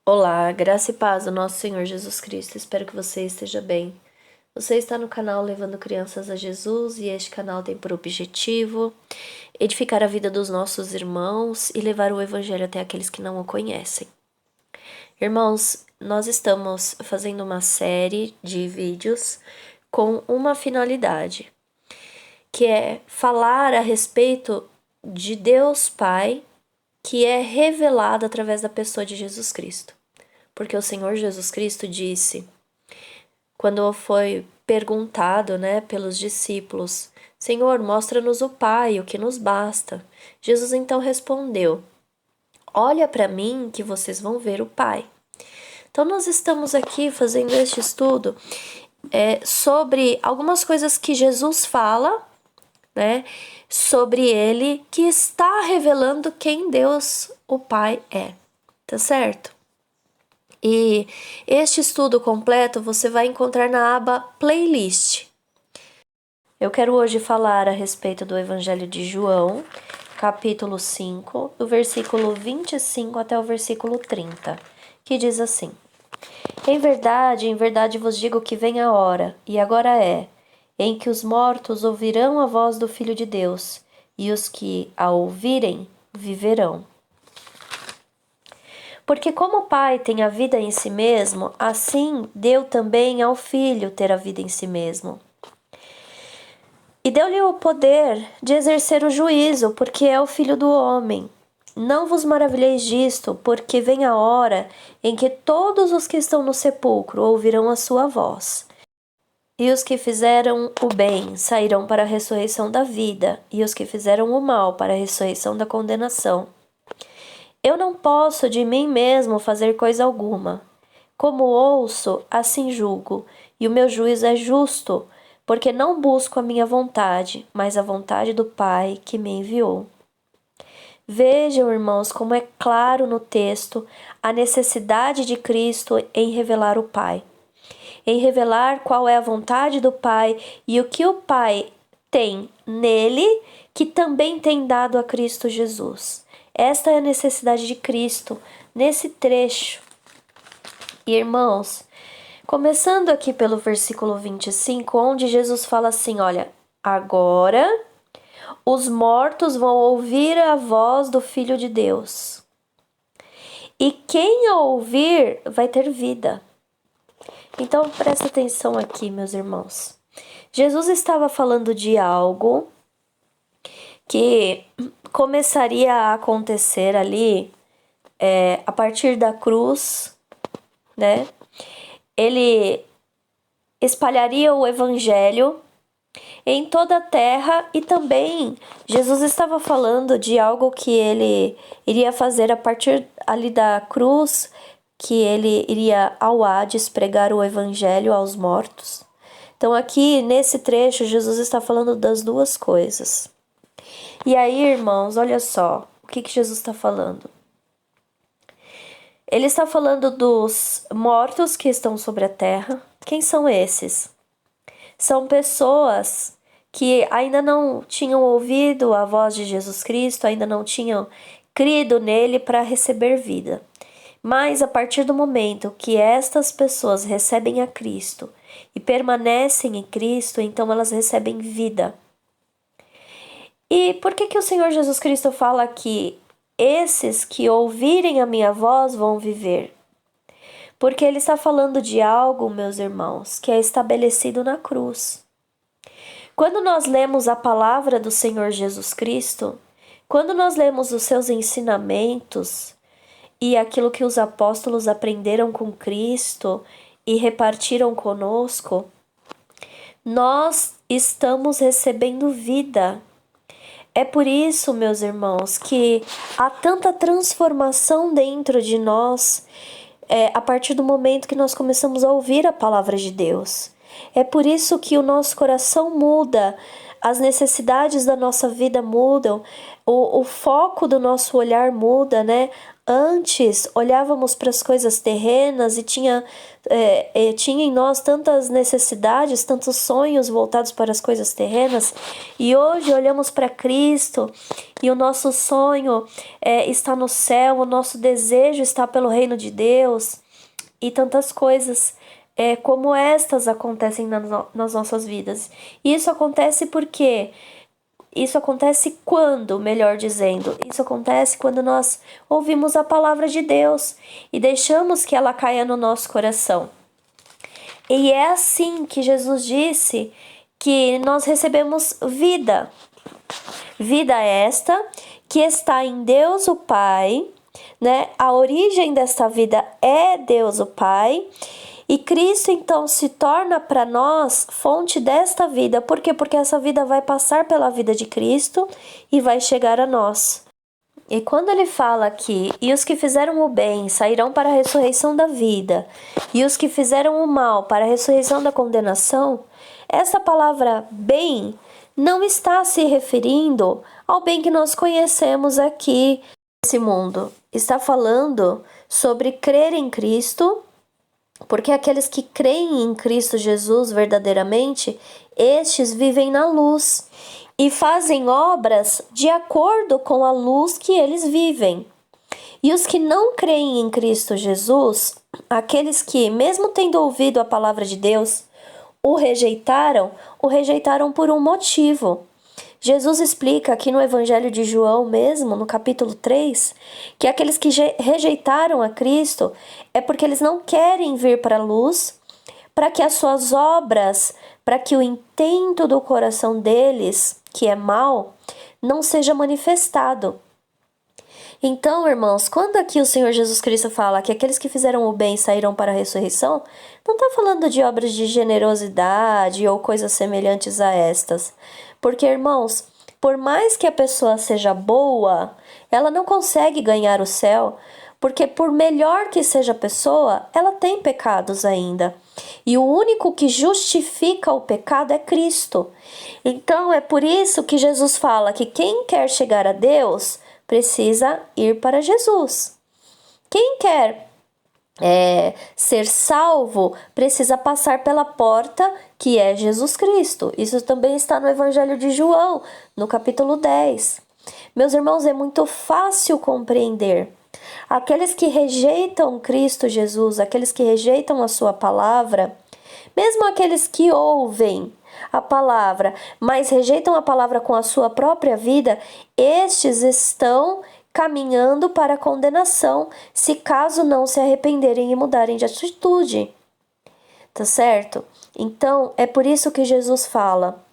Olá, graça e paz do nosso Senhor Jesus Cristo. Espero que você esteja bem. Você está no canal Levando Crianças a Jesus e este canal tem por objetivo edificar a vida dos nossos irmãos e levar o Evangelho até aqueles que não o conhecem. Irmãos, nós estamos fazendo uma série de vídeos com uma finalidade, que é falar a respeito de Deus Pai, que é revelado através da pessoa de Jesus Cristo. Porque o Senhor Jesus Cristo disse, quando foi perguntado, pelos discípulos, Senhor, mostra-nos o Pai, o que nos basta. Jesus então respondeu, olha para mim que vocês vão ver o Pai. Então nós estamos aqui fazendo este estudo sobre algumas coisas que Jesus fala, sobre ele, que está revelando quem Deus, o Pai, é. Tá certo? E este estudo completo você vai encontrar na aba Playlist. Eu quero hoje falar a respeito do Evangelho de João, capítulo 5, do versículo 25 até o versículo 30, que diz assim: em verdade vos digo que vem a hora, e agora é, em que os mortos ouvirão a voz do Filho de Deus, e os que a ouvirem viverão. Porque como o Pai tem a vida em si mesmo, assim deu também ao Filho ter a vida em si mesmo. E deu-lhe o poder de exercer o juízo, porque é o Filho do homem. Não vos maravilheis disto, porque vem a hora em que todos os que estão no sepulcro ouvirão a sua voz. E os que fizeram o bem sairão para a ressurreição da vida, e os que fizeram o mal para a ressurreição da condenação. Eu não posso de mim mesmo fazer coisa alguma. Como ouço, assim julgo, e o meu juízo é justo, porque não busco a minha vontade, mas a vontade do Pai que me enviou. Vejam, irmãos, como é claro no texto a necessidade de Cristo em revelar o Pai, em revelar qual é a vontade do Pai e o que o Pai tem nele, que também tem dado a Cristo Jesus. Esta é a necessidade de Cristo nesse trecho. E, irmãos, começando aqui pelo versículo 25, onde Jesus fala assim, olha, agora os mortos vão ouvir a voz do Filho de Deus. E quem a ouvir vai ter vida. Então, presta atenção aqui, meus irmãos. Jesus estava falando de algo que começaria a acontecer ali a partir da cruz, Ele espalharia o evangelho em toda a terra e também Jesus estava falando de algo que ele iria fazer a partir ali da cruz, que ele iria ao Hades pregar o evangelho aos mortos. Então aqui nesse trecho Jesus está falando das duas coisas. E aí, irmãos, olha só o que Jesus está falando. Ele está falando dos mortos que estão sobre a terra. Quem são esses? São pessoas que ainda não tinham ouvido a voz de Jesus Cristo, ainda não tinham crido nele para receber vida. Mas a partir do momento que estas pessoas recebem a Cristo e permanecem em Cristo, então elas recebem vida. E por que o Senhor Jesus Cristo fala que esses que ouvirem a minha voz vão viver? Porque ele está falando de algo, meus irmãos, que é estabelecido na cruz. Quando nós lemos a palavra do Senhor Jesus Cristo, quando nós lemos os seus ensinamentos e aquilo que os apóstolos aprenderam com Cristo e repartiram conosco, nós estamos recebendo vida. É por isso, meus irmãos, que há tanta transformação dentro de nós a partir do momento que nós começamos a ouvir a palavra de Deus. É por isso que o nosso coração muda, as necessidades da nossa vida mudam, o foco do nosso olhar muda, Antes olhávamos para as coisas terrenas e tinha em nós tantas necessidades, tantos sonhos voltados para as coisas terrenas, e hoje olhamos para Cristo e o nosso sonho está no céu, o nosso desejo está pelo reino de Deus, e tantas coisas como estas acontecem nas nossas vidas. E isso acontece porque isso acontece quando, melhor dizendo, isso acontece quando nós ouvimos a palavra de Deus e deixamos que ela caia no nosso coração. E é assim que Jesus disse que nós recebemos vida. Vida esta que está em Deus o Pai, né? A origem desta vida é Deus o Pai. E Cristo, então, se torna para nós fonte desta vida. Por quê? Porque essa vida vai passar pela vida de Cristo e vai chegar a nós. E quando ele fala aqui, e os que fizeram o bem sairão para a ressurreição da vida, e os que fizeram o mal para a ressurreição da condenação, essa palavra bem não está se referindo ao bem que nós conhecemos aqui nesse mundo. Está falando sobre crer em Cristo, porque aqueles que creem em Cristo Jesus verdadeiramente, estes vivem na luz e fazem obras de acordo com a luz que eles vivem. E os que não creem em Cristo Jesus, aqueles que, mesmo tendo ouvido a palavra de Deus, o rejeitaram por um motivo. Jesus explica aqui no Evangelho de João mesmo, no capítulo 3, que aqueles que rejeitaram a Cristo é porque eles não querem vir para a luz, para que as suas obras, para que o intento do coração deles, que é mau, não seja manifestado. Então, irmãos, quando aqui o Senhor Jesus Cristo fala que aqueles que fizeram o bem saíram para a ressurreição, não está falando de obras de generosidade ou coisas semelhantes a estas. Porque, irmãos, por mais que a pessoa seja boa, ela não consegue ganhar o céu, porque por melhor que seja a pessoa, ela tem pecados ainda. E o único que justifica o pecado é Cristo. Então, é por isso que Jesus fala que quem quer chegar a Deus precisa ir para Jesus. Quem quer ser salvo precisa passar pela porta que é Jesus Cristo. Isso também está no Evangelho de João, no capítulo 10. Meus irmãos, é muito fácil compreender. Aqueles que rejeitam Cristo Jesus, aqueles que rejeitam a sua palavra, mesmo aqueles que ouvem a palavra, mas rejeitam a palavra com a sua própria vida, estes estão caminhando para a condenação, se caso não se arrependerem e mudarem de atitude. Tá certo? Então, é por isso que Jesus fala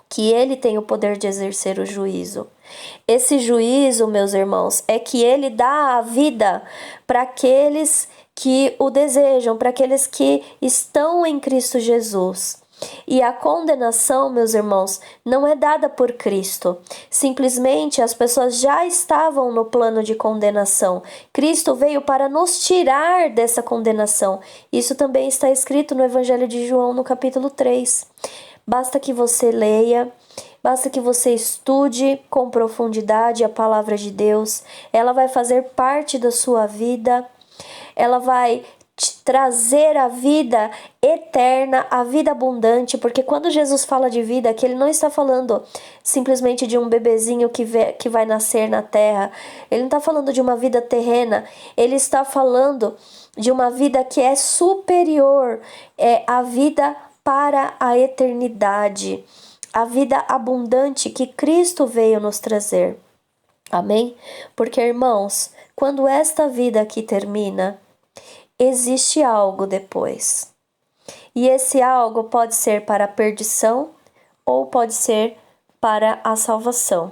que ele tem o poder de exercer o juízo. Esse juízo, meus irmãos, é que ele dá a vida para aqueles que o desejam, para aqueles que estão em Cristo Jesus. E a condenação, meus irmãos, não é dada por Cristo. Simplesmente as pessoas já estavam no plano de condenação. Cristo veio para nos tirar dessa condenação. Isso também está escrito no Evangelho de João, no capítulo 3. Basta que você leia, basta que você estude com profundidade a palavra de Deus. Ela vai fazer parte da sua vida. Ela vai te trazer a vida eterna, a vida abundante, porque quando Jesus fala de vida, que ele não está falando simplesmente de um bebezinho que vai nascer na terra, ele não está falando de uma vida terrena, ele está falando de uma vida que é superior, é a vida para a eternidade, a vida abundante que Cristo veio nos trazer. Amém? Porque, irmãos, quando esta vida aqui termina, existe algo depois. E esse algo pode ser para a perdição ou pode ser para a salvação.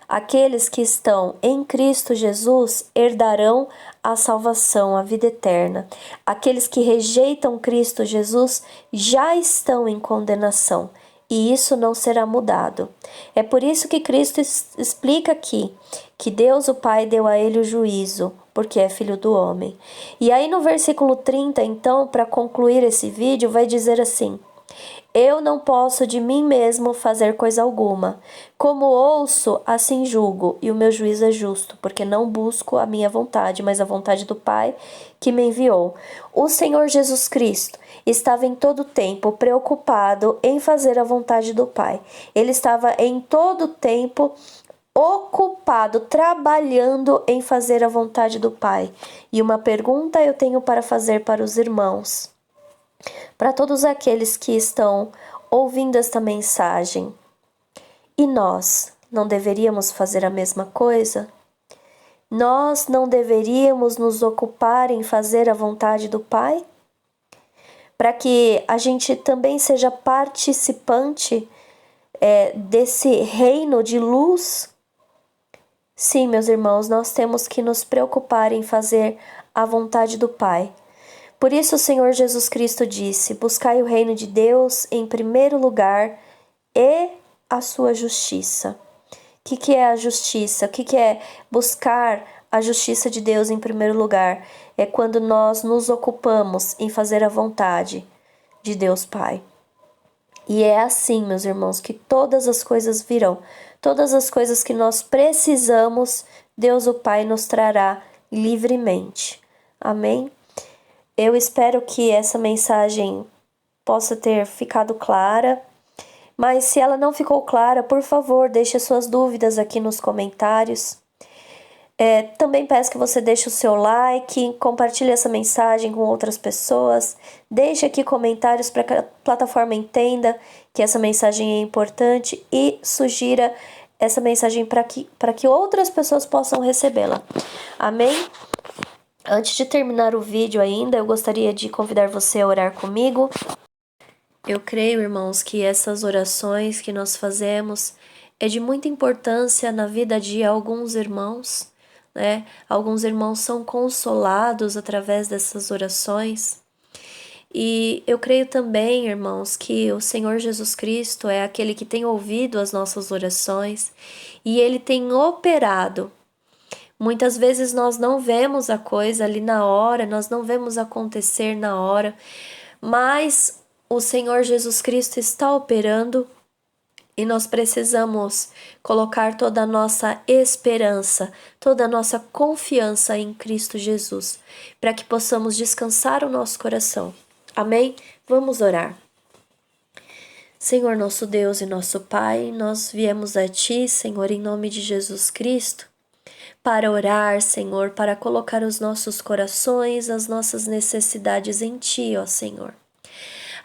Aqueles que estão em Cristo Jesus herdarão a salvação, a vida eterna. Aqueles que rejeitam Cristo Jesus já estão em condenação. E isso não será mudado. É por isso que Cristo explica aqui que Deus o Pai deu a ele o juízo, porque é filho do homem. E aí no versículo 30, então, para concluir esse vídeo, vai dizer assim: Eu não posso de mim mesmo fazer coisa alguma. Como ouço, assim julgo, e o meu juízo é justo, porque não busco a minha vontade, mas a vontade do Pai que me enviou. O Senhor Jesus Cristo estava em todo tempo preocupado em fazer a vontade do Pai. Ele estava em todo tempo ocupado, trabalhando em fazer a vontade do Pai. E uma pergunta eu tenho para fazer para os irmãos, para todos aqueles que estão ouvindo esta mensagem. E nós não deveríamos fazer a mesma coisa? Nós não deveríamos nos ocupar em fazer a vontade do Pai? Para que a gente também seja participante desse reino de luz? Sim, meus irmãos, nós temos que nos preocupar em fazer a vontade do Pai. Por isso o Senhor Jesus Cristo disse: buscai o reino de Deus em primeiro lugar e a sua justiça. O que é a justiça? O que é buscar a justiça de Deus em primeiro lugar? É quando nós nos ocupamos em fazer a vontade de Deus Pai. E é assim, meus irmãos, que todas as coisas virão. Todas as coisas que nós precisamos, Deus o Pai nos trará livremente. Amém? Eu espero que essa mensagem possa ter ficado clara. Mas se ela não ficou clara, por favor, deixe suas dúvidas aqui nos comentários. Também peço que você deixe o seu like, compartilhe essa mensagem com outras pessoas. Deixe aqui comentários para que a plataforma entenda que essa mensagem é importante e sugira essa mensagem para que outras pessoas possam recebê-la. Amém? Antes de terminar o vídeo ainda, eu gostaria de convidar você a orar comigo. Eu creio, irmãos, que essas orações que nós fazemos é de muita importância na vida de alguns irmãos, né? Alguns irmãos são consolados através dessas orações. E eu creio também, irmãos, que o Senhor Jesus Cristo é aquele que tem ouvido as nossas orações e Ele tem operado. Muitas vezes nós não vemos a coisa ali na hora, nós não vemos acontecer na hora, mas o Senhor Jesus Cristo está operando e nós precisamos colocar toda a nossa esperança, toda a nossa confiança em Cristo Jesus, para que possamos descansar o nosso coração. Amém? Vamos orar. Senhor nosso Deus e nosso Pai, nós viemos a Ti, Senhor, em nome de Jesus Cristo, para orar, Senhor, para colocar os nossos corações, as nossas necessidades em Ti, ó Senhor.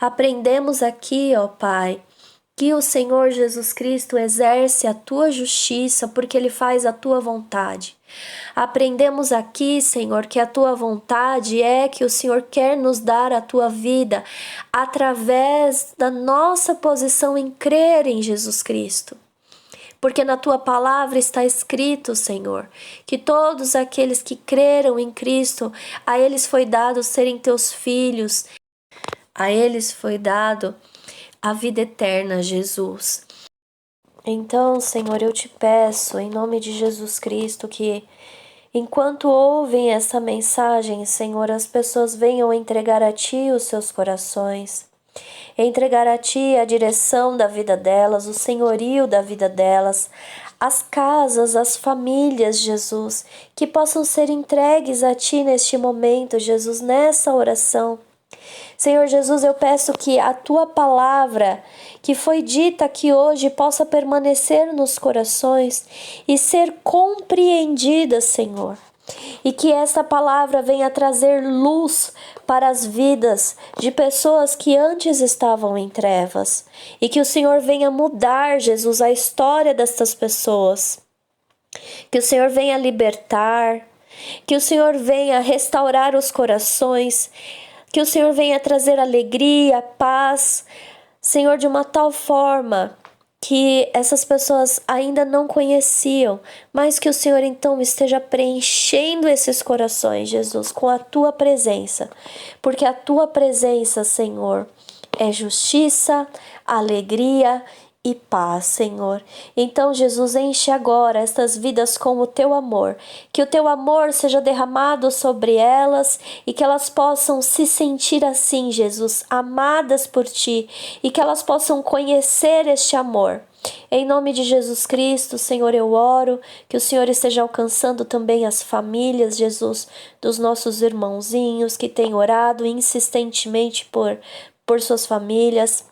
Aprendemos aqui, ó Pai, que o Senhor Jesus Cristo exerce a Tua justiça porque Ele faz a Tua vontade. Aprendemos aqui, Senhor, que a Tua vontade é que o Senhor quer nos dar a Tua vida através da nossa posição em crer em Jesus Cristo. Porque na Tua palavra está escrito, Senhor, que todos aqueles que creram em Cristo, a eles foi dado serem Teus filhos, a eles foi dado a vida eterna, Jesus. Então, Senhor, eu te peço, em nome de Jesus Cristo, que enquanto ouvem essa mensagem, Senhor, as pessoas venham entregar a Ti os seus corações, entregar a Ti a direção da vida delas, o senhorio da vida delas, as casas, as famílias, Jesus, que possam ser entregues a Ti neste momento, Jesus, nessa oração. Senhor Jesus, eu peço que a Tua palavra, que foi dita aqui hoje, possa permanecer nos corações e ser compreendida, Senhor. E que essa palavra venha trazer luz para as vidas de pessoas que antes estavam em trevas. E que o Senhor venha mudar, Jesus, a história destas pessoas. Que o Senhor venha libertar, que o Senhor venha restaurar os corações, que o Senhor venha trazer alegria, paz, Senhor, de uma tal forma que essas pessoas ainda não conheciam, mas que o Senhor então esteja preenchendo esses corações, Jesus, com a Tua presença, porque a Tua presença, Senhor, é justiça, alegria e paz, Senhor. Então, Jesus, enche agora estas vidas com o teu amor, que o teu amor seja derramado sobre elas e que elas possam se sentir assim, Jesus, amadas por ti e que elas possam conhecer este amor. Em nome de Jesus Cristo, Senhor, eu oro que o Senhor esteja alcançando também as famílias, Jesus, dos nossos irmãozinhos que têm orado insistentemente por suas famílias.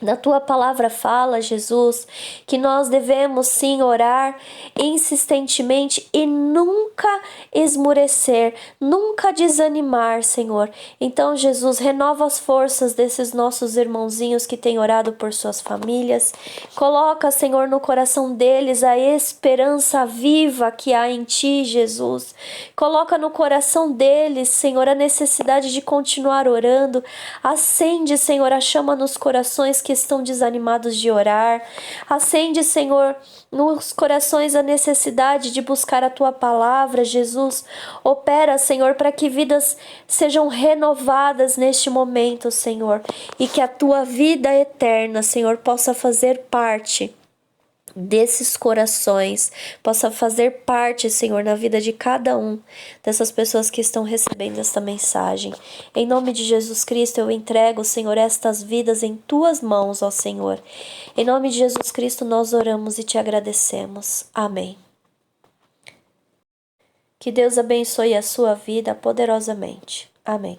Na tua palavra fala, Jesus, que nós devemos sim orar insistentemente e nunca esmurecer, nunca desanimar, Senhor. Então, Jesus, renova as forças desses nossos irmãozinhos que têm orado por suas famílias. Coloca, Senhor, no coração deles a esperança viva que há em ti, Jesus. Coloca no coração deles, Senhor, a necessidade de continuar orando. Acende, Senhor, a chama nos corações que estão desanimados de orar. Acende, Senhor, nos corações a necessidade de buscar a tua palavra, Jesus. Opera, Senhor, para que vidas sejam renovadas neste momento, Senhor, e que a tua vida eterna, Senhor, possa fazer parte desses corações, possa fazer parte, Senhor, na vida de cada um dessas pessoas que estão recebendo esta mensagem. Em nome de Jesus Cristo, eu entrego, Senhor, estas vidas em tuas mãos, ó Senhor. Em nome de Jesus Cristo, nós oramos e te agradecemos. Amém. Que Deus abençoe a sua vida poderosamente. Amém.